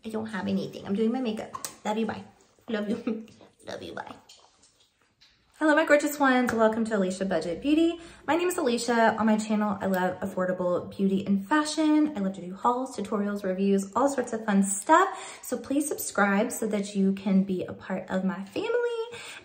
I don't have anything. I'm doing my makeup. Love you, bye. Love you. Love you, bye. Hello, my gorgeous ones. Welcome to Alicia Budget Beauty. My name is Alicia. On my channel, I love affordable beauty and fashion. I love to do hauls, tutorials, reviews, all sorts of fun stuff. So please subscribe so that you can be a part of my family.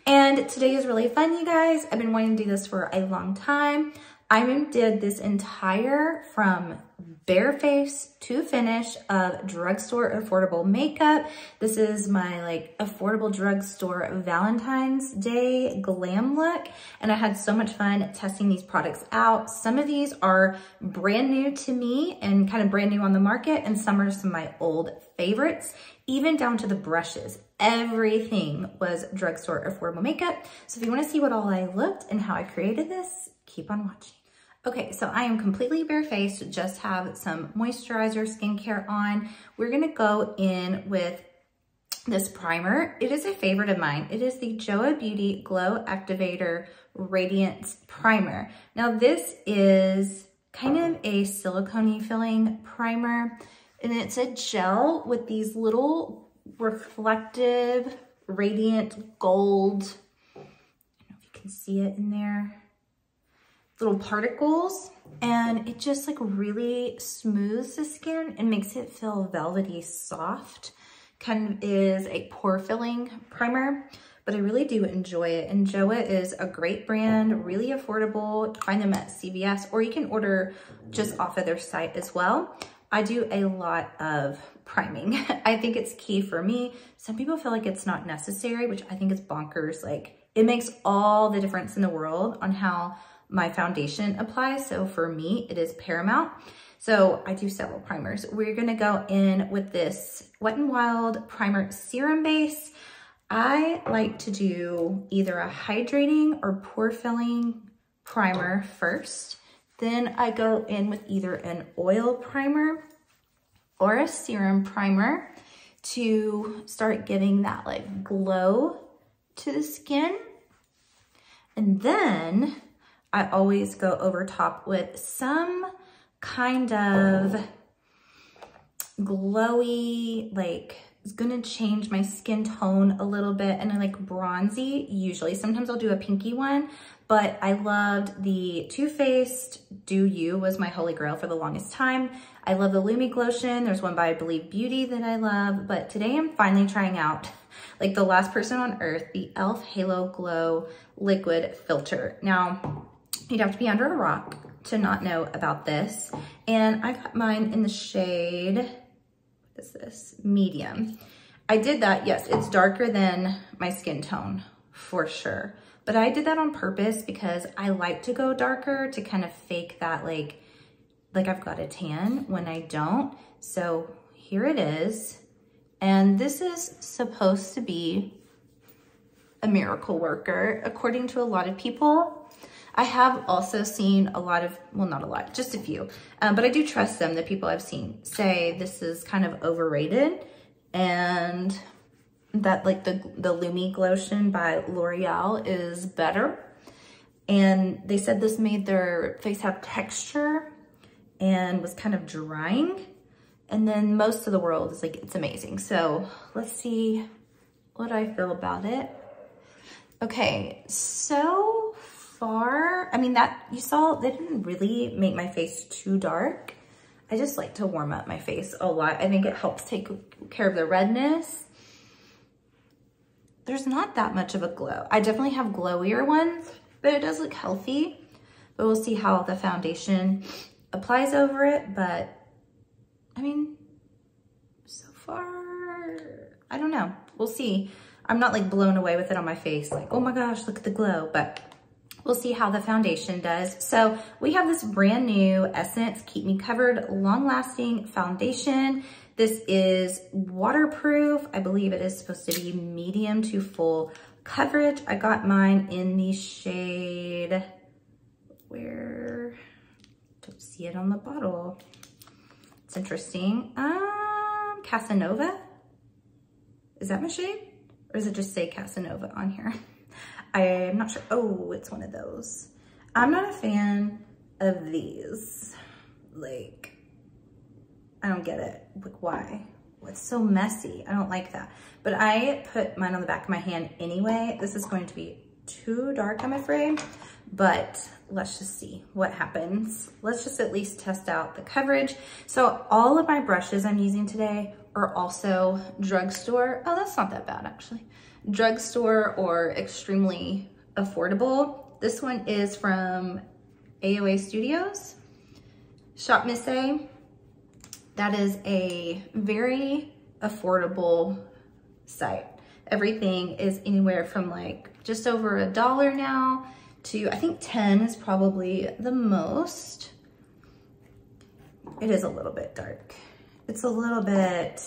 And today is really fun, you guys. I've been wanting to do this for a long time. I did this entire from bare face to finish of drugstore affordable makeup. This is my like affordable drugstore Valentine's Day glam look. And I had so much fun testing these products out. Some of these are brand new to me and kind of brand new on the market. And some are some of my old favorites, even down to the brushes. Everything was drugstore affordable makeup. So if you want to see what all I looked and how I created this, keep on watching. Okay, so I am completely barefaced, just have some moisturizer, skincare on. We're gonna go in with this primer. It is a favorite of mine. It is the Joah Beauty Glow Activator Radiance Primer. Now this is kind of a silicone filling primer, and it's a gel with these little reflective, radiant gold, I don't know if you can see it in there, little particles, and it just like really smooths the skin and makes it feel velvety soft. Kind of is a pore filling primer, but I really do enjoy it. And Joah is a great brand, really affordable. You can find them at CVS, or you can order just off of their site as well. I do a lot of priming. I think it's key for me. Some people feel like it's not necessary, which I think is bonkers. Like, it makes all the difference in the world on how my foundation applies. So for me, it is paramount. So I do several primers. We're gonna go in with this Wet n Wild Primer Serum Base. I like to do either a hydrating or pore filling primer first. Then I go in with either an oil primer or a serum primer to start giving that like glow to the skin. And then I always go over top with some kind of glowy, like it's gonna change my skin tone a little bit, and I like bronzy usually. Sometimes I'll do a pinky one, but I loved the Too Faced Do You was my holy grail for the longest time. I love the Lumi Glotion. There's one by I Believe Beauty that I love, but today I'm finally trying out, like the last person on earth, the e.l.f. Halo Glow Liquid Filter. Now, you'd have to be under a rock to not know about this. And I got mine in the shade, what is this? Medium. I did that, yes, it's darker than my skin tone for sure. But I did that on purpose because I like to go darker to kind of fake that like I've got a tan when I don't. So here it is. And this is supposed to be a miracle worker, according to a lot of people. I have also seen a lot of, well, not a lot, just a few, but I do trust them. The people I've seen say this is kind of overrated, and that like the Lumi Glotion by L'Oreal is better. And they said this made their face have texture and was kind of drying. And then most of the world is like, it's amazing. So let's see what I feel about it. Okay, so far, I mean, that you saw, they didn't really make my face too dark. I just like to warm up my face a lot. I think it helps take care of the redness. There's not that much of a glow. I definitely have glowier ones, but it does look healthy. But we'll see how the foundation applies over it. But I mean, so far, I don't know. We'll see. I'm not like blown away with it on my face. Like, oh my gosh, look at the glow. But we'll see how the foundation does. So we have this brand new Essence Keep Me Covered Long Lasting Foundation. This is waterproof. I believe it is supposed to be medium to full coverage. I got mine in the shade, where, don't see it on the bottle. It's interesting. Casanova. Is that my shade? Or does it just say Casanova on here? I'm not sure. Oh, it's one of those. I'm not a fan of these. Like, I don't get it. Like, why? it's so messy. I don't like that. But I put mine on the back of my hand anyway. This is going to be too dark, I'm afraid, but let's just see what happens. Let's just at least test out the coverage. So all of my brushes I'm using today are also Drugstore. Oh, that's not that bad actually. Drugstore or extremely affordable. This one is from AOA Studios, Shop Miss A. That is a very affordable site. Everything is anywhere from like just over $1 now to, I think 10 is probably the most. It is a little bit dark. It's a little bit,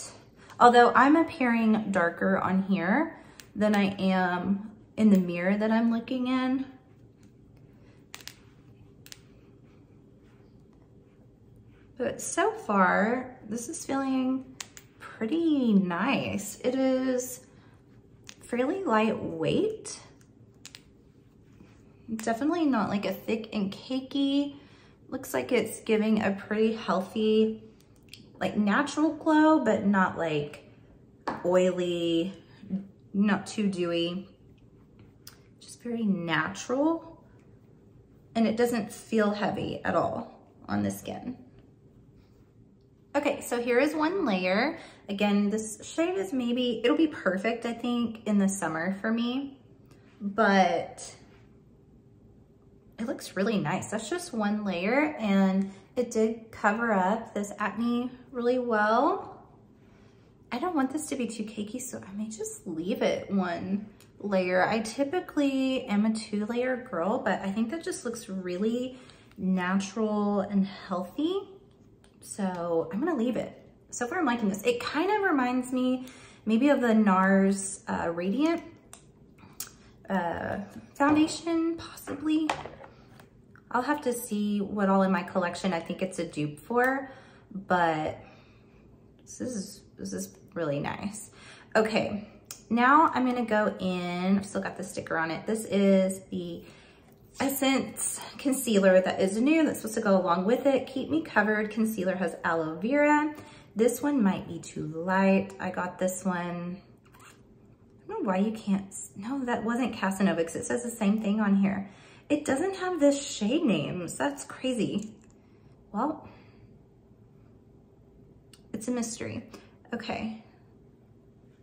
although I'm appearing darker on here than I am in the mirror that I'm looking in. But so far, this is feeling pretty nice. It is fairly lightweight. Definitely not like a thick and cakey. Looks like it's giving a pretty healthy, like natural glow, but not like oily, not too dewy. Just very natural. And it doesn't feel heavy at all on the skin. Okay, so here is one layer. Again, this shade is maybe, it'll be perfect, I think, in the summer for me, but it looks really nice. That's just one layer, and it did cover up this acne really well. I don't want this to be too cakey, so I may just leave it one layer. I typically am a 2-layer girl, but I think that just looks really natural and healthy. So I'm gonna leave it. So far I'm liking this. It kind of reminds me maybe of the NARS Radiant foundation, possibly. I'll have to see what all in my collection I think it's a dupe for, but this is really nice. Okay, now I'm gonna go in, I've still got the sticker on it. This is the Essence concealer that is new, that's supposed to go along with it. Keep Me Covered concealer has aloe vera. This one might be too light. I got this one. I don't know why you can't, no, that wasn't Casanova because it says the same thing on here. It doesn't have the shade names. That's crazy. Well, it's a mystery. Okay.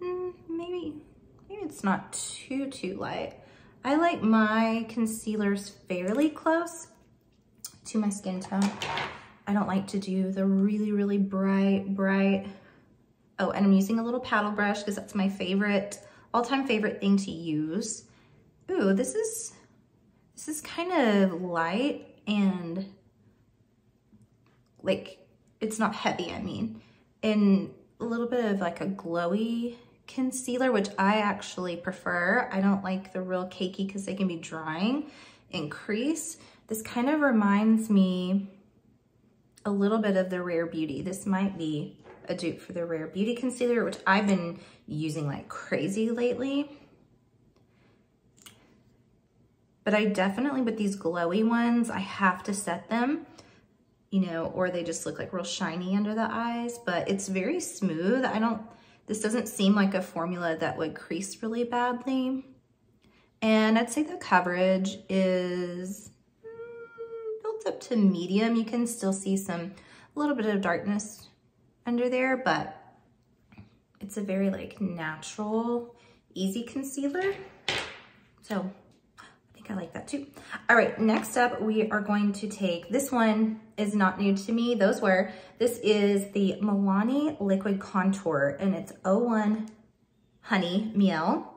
Maybe it's not too light. I like my concealers fairly close to my skin tone. I don't like to do the really bright. Oh, and I'm using a little paddle brush because that's my favorite, all-time favorite thing to use. Ooh, this is kind of light and like, it's not heavy, I mean, and a little bit of like a glowy concealer, which I actually prefer. I don't like the real cakey because they can be drying and crease. This kind of reminds me a little bit of the Rare Beauty. This might be a dupe for the Rare Beauty concealer, which I've been using like crazy lately. But I definitely, with these glowy ones, I have to set them, you know, or they just look like real shiny under the eyes, but it's very smooth. This doesn't seem like a formula that would crease really badly. And I'd say the coverage is built up to medium. You can still see a little bit of darkness under there, but it's a very like natural, easy concealer. So I like that too. All right, next up, we are going to take, this one is not new to me, this is the Milani Liquid Contour, and it's 01 Honey Miel.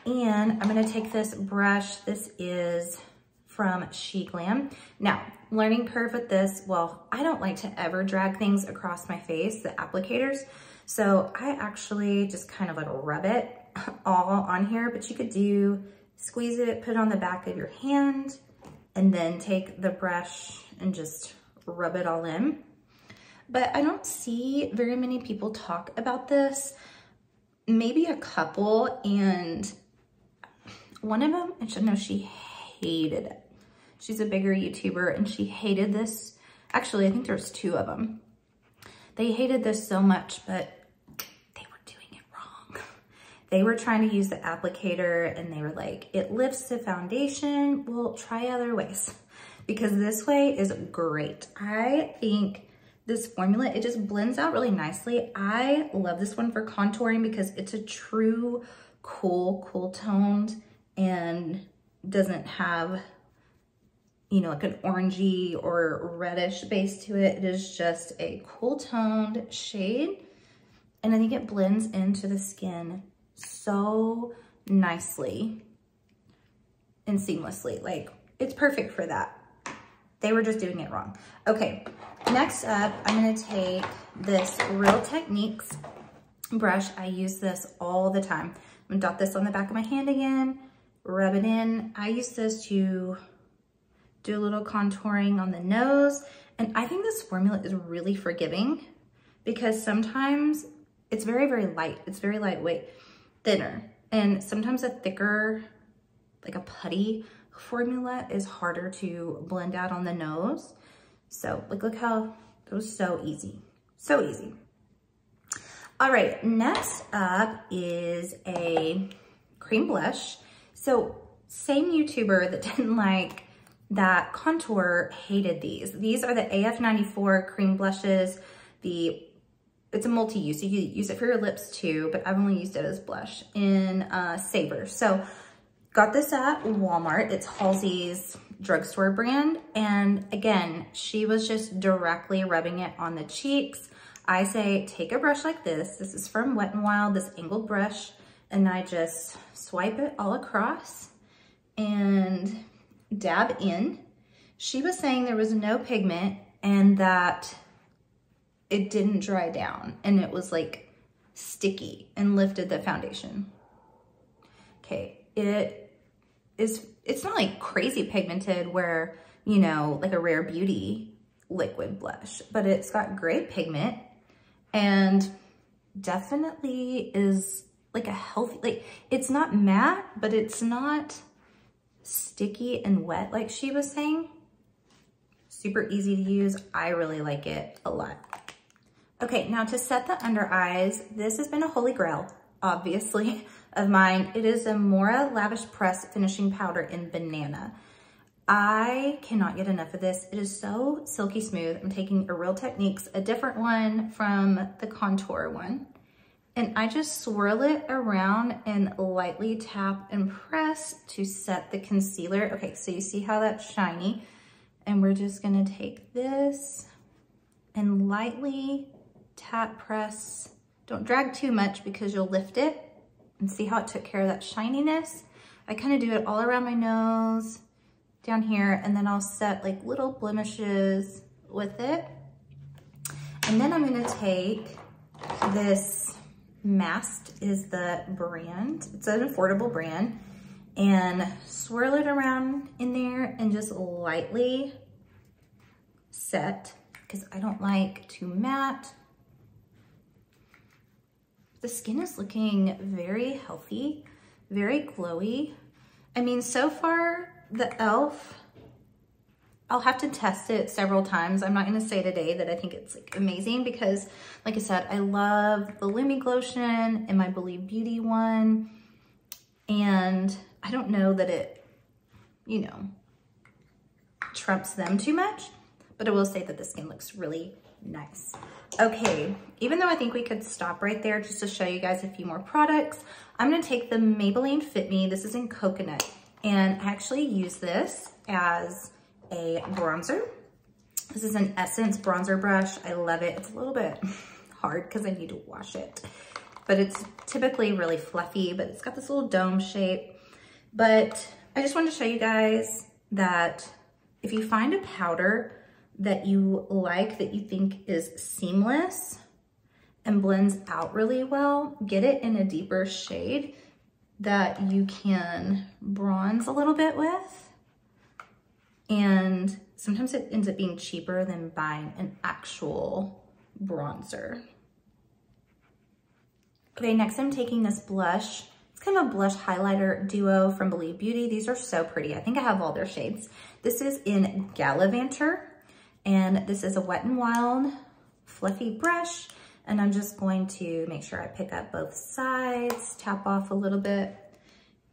And I'm gonna take this brush, this is from She Glam. Now, learning curve with this, well, I don't like to ever drag things across my face, the applicators, so I actually just kind of like rub it all on here, but you could squeeze it, put it on the back of your hand, and then take the brush and just rub it all in. But I don't see very many people talk about this, maybe a couple, and one of them, I should know, she hated it. She's a bigger YouTuber and she hated this. Actually, I think there's 2 of them. They hated this so much, but They were trying to use the applicator and they were like, it lifts the foundation. Well, try other ways because this way is great. I think this formula, it just blends out really nicely. I love this one for contouring because it's a true cool toned and doesn't have, you know, like an orangey or reddish base to it. It is just a cool toned shade. And I think it blends into the skin so nicely and seamlessly. Like, it's perfect for that. They were just doing it wrong. Okay, next up, I'm gonna take this Real Techniques brush. I use this all the time. I'm gonna dot this on the back of my hand again, rub it in. I use this to do a little contouring on the nose. And I think this formula is really forgiving because sometimes it's very light. It's very lightweight, thinner. And sometimes a thicker, like a putty formula is harder to blend out on the nose. So like, look how it was so easy, so easy. All right, next up is a cream blush. So same YouTuber that didn't like that contour hated these. These are the AF94 cream blushes. It's a multi-use. You can use it for your lips too, but I've only used it as blush in Savor. So got this at Walmart. It's Halsey's Drugstore brand. And again, she was just directly rubbing it on the cheeks. I say, take a brush like this. This is from Wet n Wild, this angled brush. And I just swipe it all across and dab in. She was saying there was no pigment and that it didn't dry down and it was like sticky and lifted the foundation. Okay, it's not like crazy pigmented where, you know, like a Rare Beauty liquid blush, but it's got great pigment and definitely is like a healthy, like it's not matte, but it's not sticky and wet like she was saying. Super easy to use. I really like it a lot. Okay, now to set the under eyes, this has been a holy grail, obviously, of mine. It is a Mora Lavish Press Finishing Powder in Banana. I cannot get enough of this. It is so silky smooth. I'm taking a Real Techniques, a different one from the contour one. And I just swirl it around and lightly tap and press to set the concealer. Okay, so you see how that's shiny. And we're just gonna take this and lightly tap press. Don't drag too much because you'll lift it. And see how it took care of that shininess? I kind of do it all around my nose, down here, and then I'll set like little blemishes with it. And then I'm gonna take this Mast is the brand. It's an affordable brand. And swirl it around in there and just lightly set because I don't like too matte. The skin is looking very healthy, very glowy. I mean, so far the e.l.f., I'll have to test it several times. I'm not gonna say today that I think it's like amazing because like I said, I love the Lumi Glotion and my Believe Beauty one. And I don't know that it, you know, trumps them too much, but I will say that the skin looks really nice. Okay, even though I think we could stop right there just to show you guys a few more products, I'm gonna take the Maybelline Fit Me. This is in Coconut, and I actually use this as a bronzer. This is an Essence bronzer brush. I love it. It's a little bit hard because I need to wash it, but it's typically really fluffy, but it's got this little dome shape. But I just wanted to show you guys that if you find a powder that you like, that you think is seamless and blends out really well, get it in a deeper shade that you can bronze a little bit with. And sometimes it ends up being cheaper than buying an actual bronzer. Okay, next I'm taking this blush. It's kind of a blush highlighter duo from Believe Beauty. These are so pretty. I think I have all their shades. This is in Galivantor, and this is a Wet n Wild fluffy brush. And I'm just going to make sure I pick up both sides, tap off a little bit,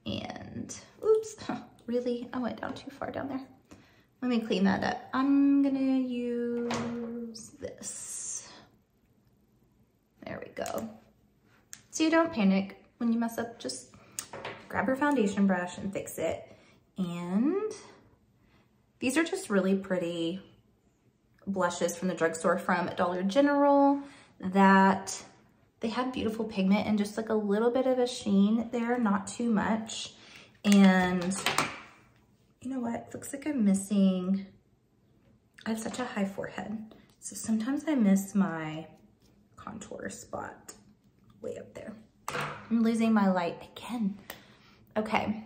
and oops, really? I went down too far down there. Let me clean that up. I'm gonna use this. There we go. So you don't panic when you mess up, just grab your foundation brush and fix it. And these are just really pretty blushes from the drugstore from Dollar General that they have beautiful pigment and just like a little bit of a sheen there, not too much. And you know what? It looks like I'm missing, I have such a high forehead. So sometimes I miss my contour spot way up there. I'm losing my light again. Okay,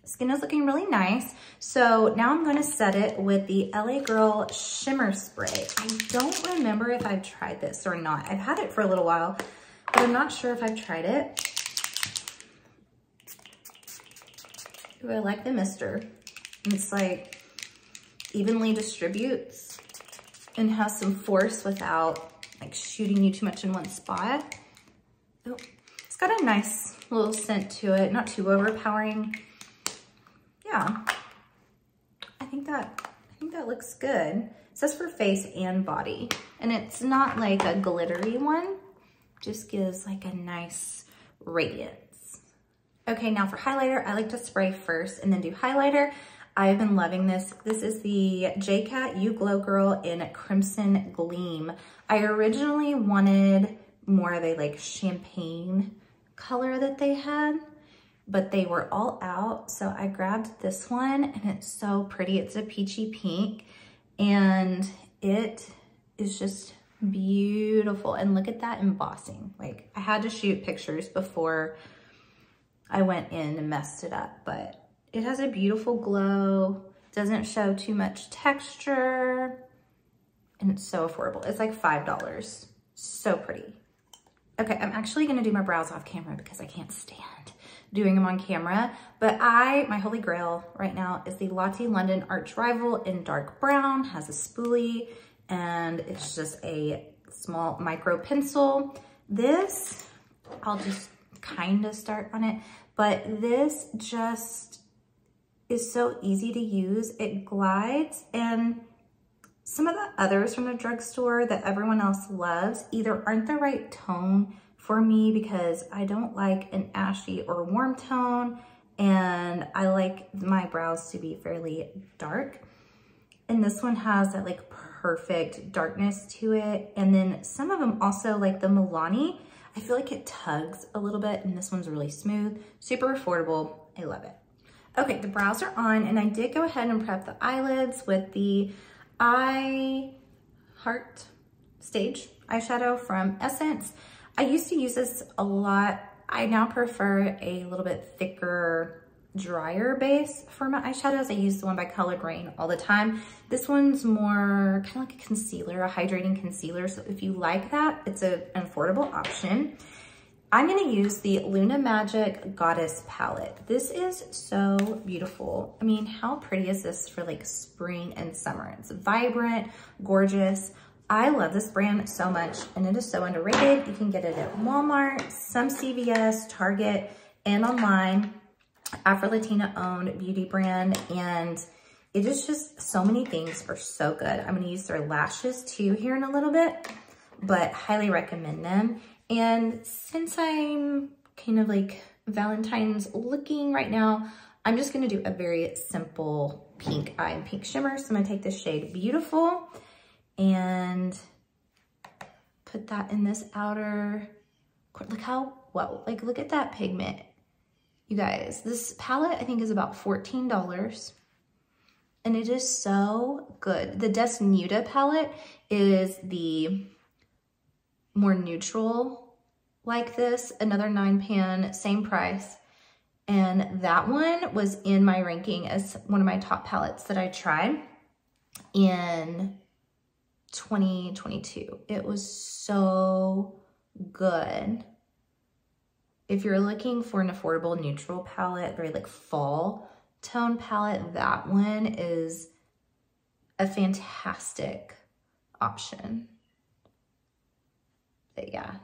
skin is looking really nice. So now I'm gonna set it with the LA Girl Shimmer Spray. I don't remember if I've tried this or not. I've had it for a little while, but I'm not sure if I've tried it. Ooh, I like the mister. It's like evenly distributes and has some force without like shooting you too much in one spot. Oh, it's got a nice little scent to it, not too overpowering. Yeah, I think that looks good. It says for face and body, and it's not like a glittery one, just gives like a nice radiance. Okay, now for highlighter, I like to spray first and then do highlighter. I've been loving this. This is the JCat You Glow Girl in Crimson Gleam. I originally wanted more of a like champagne color that they had, but they were all out. So I grabbed this one and it's so pretty. It's a peachy pink and it is just beautiful. And look at that embossing. Like I had to shoot pictures before I went in and messed it up, but it has a beautiful glow, doesn't show too much texture, and it's so affordable. It's like $5, so pretty. Okay, I'm actually gonna do my brows off camera because I can't stand doing them on camera, but my holy grail right now is the Latte London Arch Rival in dark brown, has a spoolie, and it's just a small micro pencil. This, I'll just kind of start on it, but this just is so easy to use. It glides, and some of the others from the drugstore that everyone else loves either aren't the right tone for me because I don't like an ashy or warm tone, and I like my brows to be fairly dark. And this one has that like perfect darkness to it. And then some of them also, like the Milani, I feel like it tugs a little bit, and this one's really smooth, super affordable. I love it. Okay, the brows are on, and I did go ahead and prep the eyelids with the I Heart Stage eyeshadow from Essence. I used to use this a lot. I now prefer a little bit thicker, drier base for my eyeshadows. I use the one by Colored Rain all the time. This one's more kind of like a concealer, a hydrating concealer. So if you like that, it's an affordable option. I'm gonna use the Luna Magic Goddess palette. This is so beautiful. I mean, how pretty is this for like spring and summer? It's vibrant, gorgeous. I love this brand so much, and it is so underrated. You can get it at Walmart, some CVS, Target, and online. Afro-Latina owned beauty brand, and it is just so many things are so good. I'm gonna use their lashes too here in a little bit, but highly recommend them. And since I'm kind of like Valentine's looking right now, I'm just gonna do a very simple pink eye and pink shimmer. So I'm gonna take this shade Beautiful and put that in this outer, look how, whoa, like look at that pigment. You guys, this palette I think is about $14 and it is so good. The Desnuda palette is the more neutral like this, another 9-pan, same price. And that one was in my ranking as one of my top palettes that I tried in 2022. It was so good. If you're looking for an affordable neutral palette, very like fall tone palette, that one is a fantastic option. But yeah,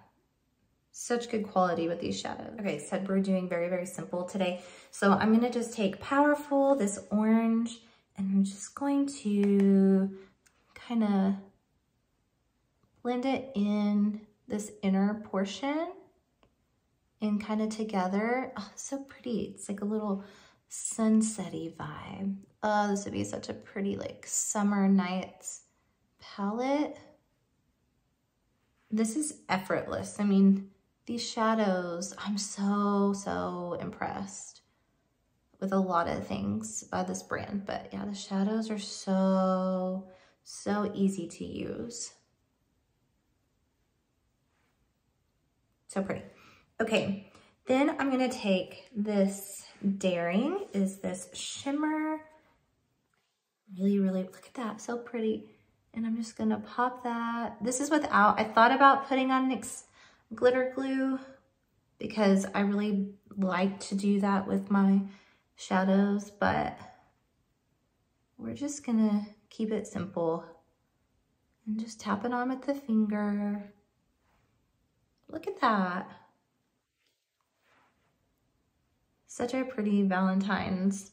such good quality with these shadows. Okay, so we're doing very, very simple today. So I'm gonna just take Powerful, this orange, and I'm just going to kind of blend it in this inner portion and kind of together. Oh, so pretty. It's like a little sunsetty vibe. Oh, this would be such a pretty like summer nights palette. This is effortless. I mean, these shadows, I'm so impressed with a lot of things by this brand. But yeah, the shadows are so easy to use. So pretty. Okay, then I'm gonna take this Daring, is this Shimmer. Really, look at that, so pretty. And I'm just gonna pop that. This is without, I thought about putting on glitter glue because I really like to do that with my shadows, but we're just gonna keep it simple and just tap it on with the finger. Look at that. Such a pretty Valentine's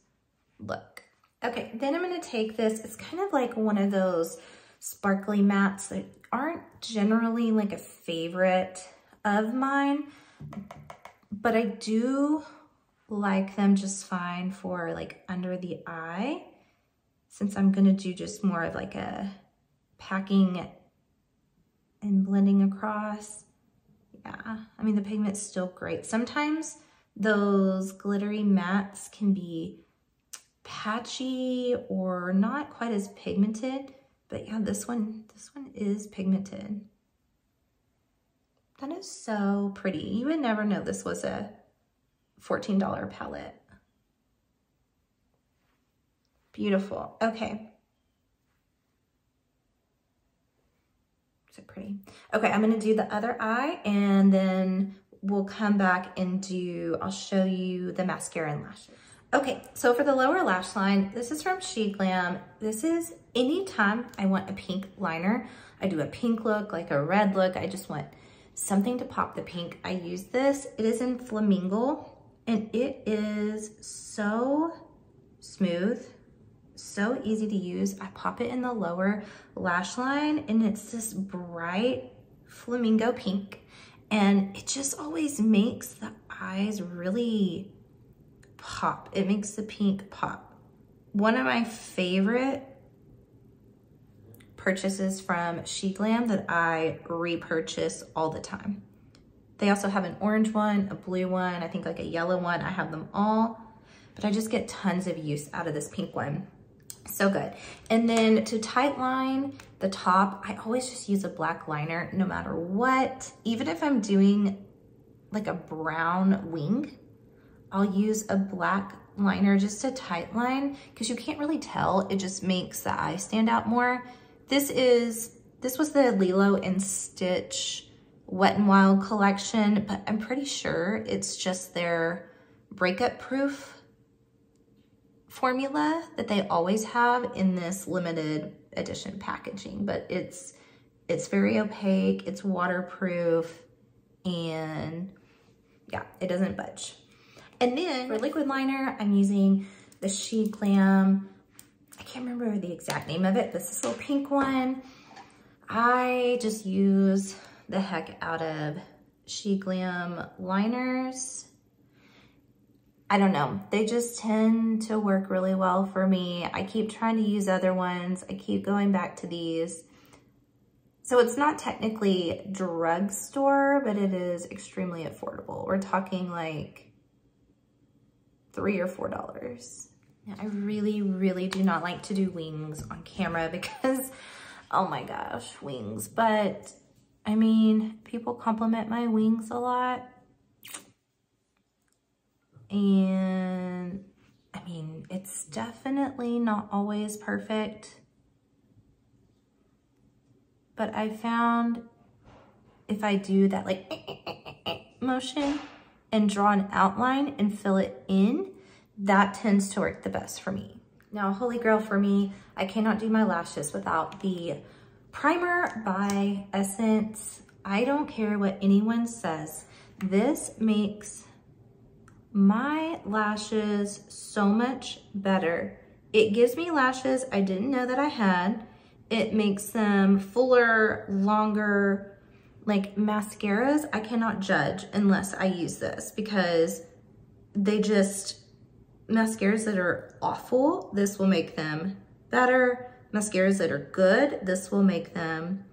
look. Okay, then I'm gonna take this. It's kind of like one of those sparkly mattes that aren't generally like a favorite of mine, but I do like them just fine for like under the eye, since I'm gonna do just more of like a packing and blending across. Yeah, I mean, the pigment's still great. Sometimes those glittery mattes can be patchy or not quite as pigmented, but yeah, this one is pigmented. That is so pretty. You would never know this was a $14 palette. Beautiful. Okay. So pretty. Okay, I'm gonna do the other eye and then we'll come back and I'll show you the mascara and lash. Okay, so for the lower lash line, this is from Glam. This is anytime I want a pink liner, I do a pink look, like a red look, I just want something to pop the pink. I use this. It is in Flamingle and it is so smooth, so easy to use. I pop it in the lower lash line and it's this bright flamingo pink, and it just always makes the eyes really pop. It makes the pink pop. One of my favorite purchases from Glam that I repurchase all the time. They also have an orange one, a blue one, I think like a yellow one. I have them all, but I just get tons of use out of this pink one. So good. And then to tight line the top, I always just use a black liner no matter what. Even if I'm doing like a brown wing, I'll use a black liner just to tight line because you can't really tell. It just makes the eye stand out more. This was the Lilo & Stitch Wet n Wild collection, but I'm pretty sure it's just their breakup proof formula that they always have in this limited edition packaging, but it's very opaque, it's waterproof, and yeah, it doesn't budge. And then for liquid liner, I'm using the Glam, I can't remember the exact name of it, but it's this little pink one. I just use the heck out of Glam liners. I don't know, they just tend to work really well for me. I keep trying to use other ones. I keep going back to these. So it's not technically drugstore, but it is extremely affordable. We're talking like $3 or $4. Now, I really do not like to do wings on camera because, oh my gosh, wings. But I mean, people compliment my wings a lot. And I mean, it's definitely not always perfect, but I found if I do that like motion and draw an outline and fill it in, that tends to work the best for me. Now, holy grail for me, I cannot do my lashes without the primer by Essence. I don't care what anyone says. This makes my lashes so much better. It gives me lashes I didn't know that I had. It makes them fuller, longer. Like mascaras, I cannot judge unless I use this because they just, mascaras that are awful, this will make them better. Mascaras that are good, this will make them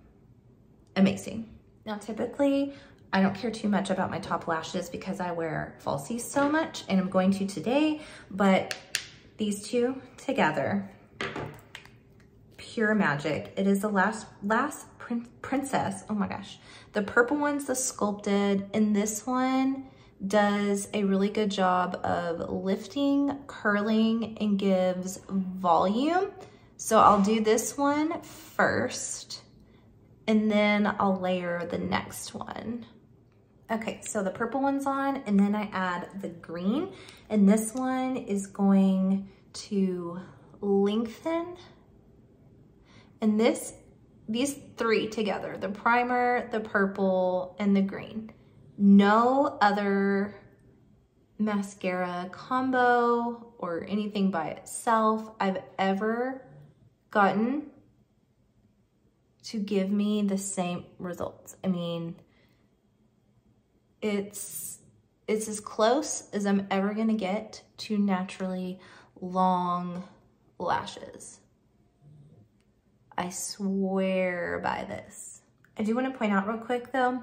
amazing. Now, typically, I don't care too much about my top lashes because I wear falsies so much, and I'm going to today, but these two together, pure magic. It is the last princess, oh my gosh. The purple one's the sculpted, and this one does a really good job of lifting, curling, and gives volume. So I'll do this one first, and then I'll layer the next one. Okay, so the purple one's on, and then I add the green, and this one is going to lengthen. And these three together, the primer, the purple, and the green. No other mascara combo or anything by itself I've ever gotten to give me the same results. I mean, it's as close as I'm ever gonna get to naturally long lashes. I swear by this. I do want to point out real quick though,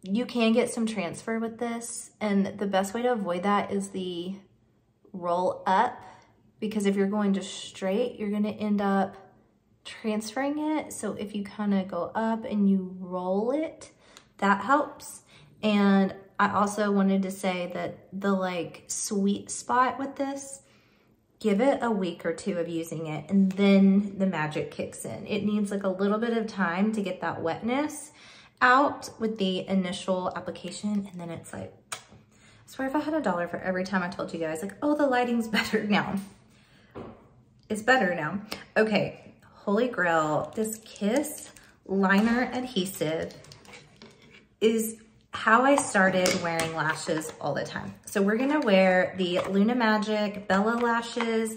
you can get some transfer with this, and the best way to avoid that is the roll up, because if you're going just straight, you're going to end up transferring it. So if you kind of go up and you roll it, that helps. And I also wanted to say that the like sweet spot with this, give it a week or two of using it, and then the magic kicks in. It needs like a little bit of time to get that wetness out with the initial application, and then it's like, I swear if I had $1 for every time I told you guys, like, oh, the lighting's better now. It's better now. Okay, holy grail, this Kiss liner adhesive is how I started wearing lashes all the time. So we're gonna wear the Luna Magic Bella lashes,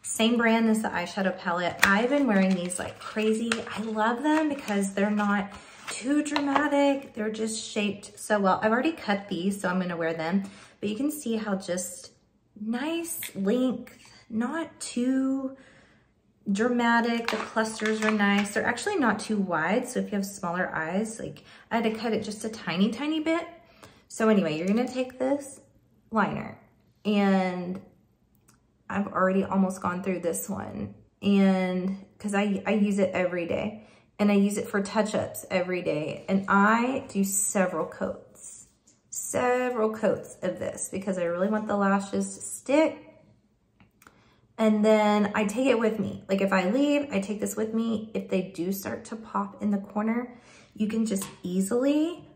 same brand as the eyeshadow palette. I've been wearing these like crazy. I love them because they're not too dramatic. They're just shaped so well. I've already cut these, so I'm gonna wear them, but you can see how just nice length, not too dramatic. The clusters are nice. They're actually not too wide, so if you have smaller eyes, like I had to cut it just a tiny, tiny bit. So anyway, you're gonna take this liner, and I've already almost gone through this one, and because I use it every day, and I use it for touch-ups every day, and I do several coats of this because I really want the lashes to stick. And then I take it with me. Like if I leave, I take this with me. If they do start to pop in the corner, you can just easily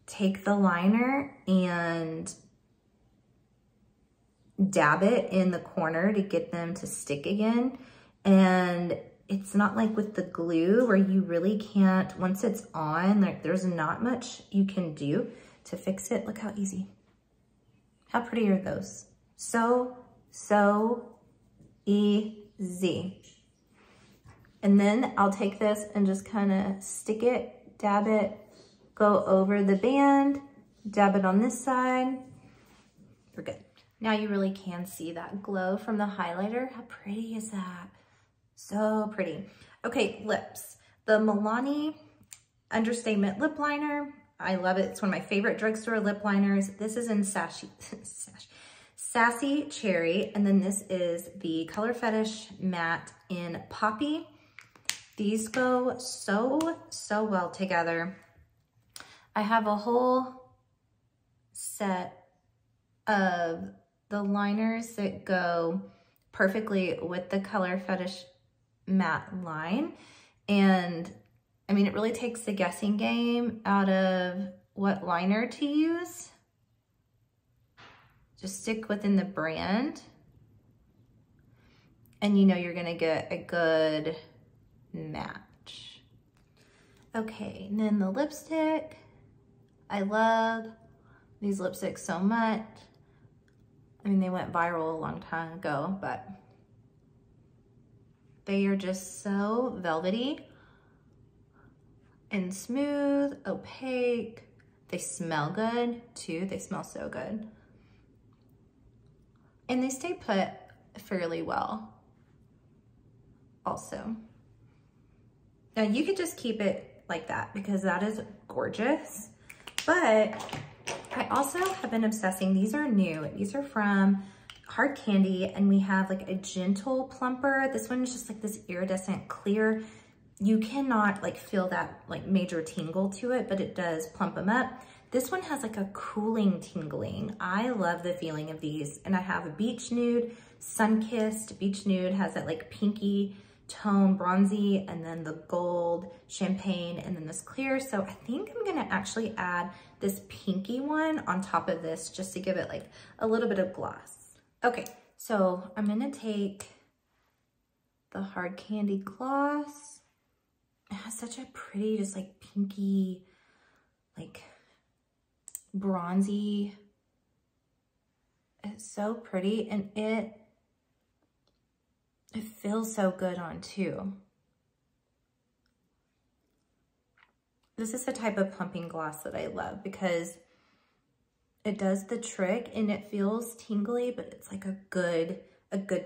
take the liner and dab it in the corner to get them to stick again. And it's not like with the glue where you really can't, once it's on, like there's not much you can do to fix it. Look how easy. How pretty are those? So easy. And then I'll take this and just kind of stick it, dab it, go over the band, dab it on this side. We're good. Now you really can see that glow from the highlighter. How pretty is that? So pretty. Okay, lips. The Milani Understatement Lip Liner. I love it. It's one of my favorite drugstore lip liners. This is in Sassy Cherry, and then this is the Color Fetish Matte in Poppy. These go so well together. I have a whole set of the liners that go perfectly with the Color Fetish Matte line, and I mean, it really takes the guessing game out of what liner to use. Just stick within the brand, and you know you're gonna get a good match. Okay, and then the lipstick. I love these lipsticks so much. I mean, they went viral a long time ago, but they are just so velvety and smooth, opaque. They smell good too. They smell so good. And they stay put fairly well also. Now you could just keep it like that because that is gorgeous. But I also have been obsessing. These are new. These are from Hard Candy, and we have like a gentle plumper. This one is just like this iridescent clear. You cannot like feel that like major tingle to it, but it does plump them up. This one has like a cooling tingling. I love the feeling of these. And I have a Beach Nude, Sun-Kissed. Beach Nude has that like pinky tone, bronzy, and then the gold, champagne, and then this clear. So I think I'm gonna actually add this pinky one on top of this just to give it like a little bit of gloss. Okay, so I'm gonna take the Hard Candy gloss. It has such a pretty, just like pinky, like bronzy. It's so pretty, and it feels so good on too. This is the type of plumping gloss that I love because it does the trick and it feels tingly, but it's like a good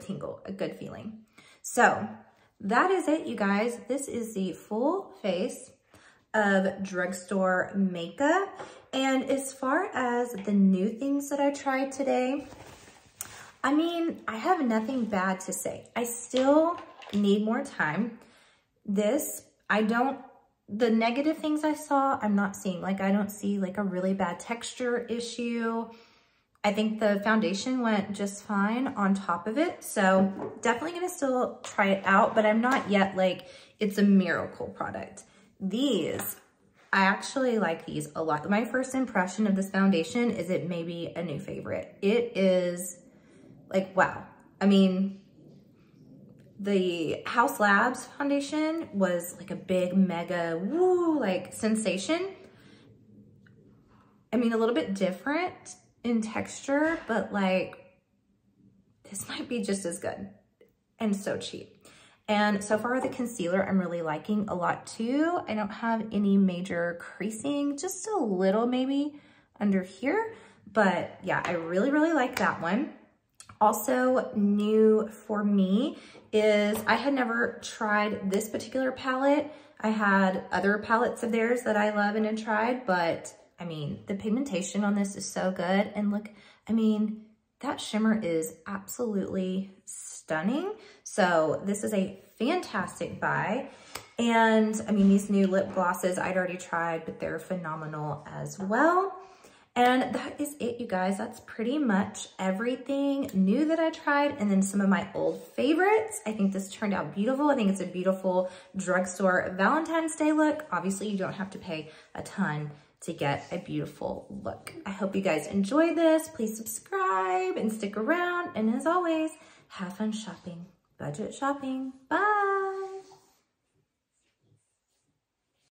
tingle, a good feeling. So that is it, you guys. This is the full face of Drugstore makeup. And as far as the new things that I tried today, I mean, I have nothing bad to say. I still need more time. The negative things I saw, I'm not seeing. Like, I don't see like a really bad texture issue. I think the foundation went just fine on top of it. So definitely gonna still try it out, but I'm not yet like, it's a miracle product. These, I actually like these a lot. My first impression of this foundation is it may be a new favorite. It is like, wow. I mean, the House Labs foundation was like a big, mega, woo, like sensation. I mean, a little bit different in texture, but like, this might be just as good and so cheap. And so far the concealer I'm really liking a lot too. I don't have any major creasing, just a little maybe under here, but yeah, I really, really like that one. Also new for me is I had never tried this particular palette. I had other palettes of theirs that I love and had tried, but I mean, the pigmentation on this is so good. And look, I mean, that shimmer is absolutely stunning. So this is a fantastic buy. And I mean, these new lip glosses I'd already tried, but they're phenomenal as well. And that is it, you guys. That's pretty much everything new that I tried, and then some of my old favorites. I think this turned out beautiful. I think it's a beautiful drugstore Valentine's Day look. Obviously, you don't have to pay a ton to get a beautiful look. I hope you guys enjoyed this. Please subscribe and stick around. And as always, have fun shopping. Budget shopping. Bye.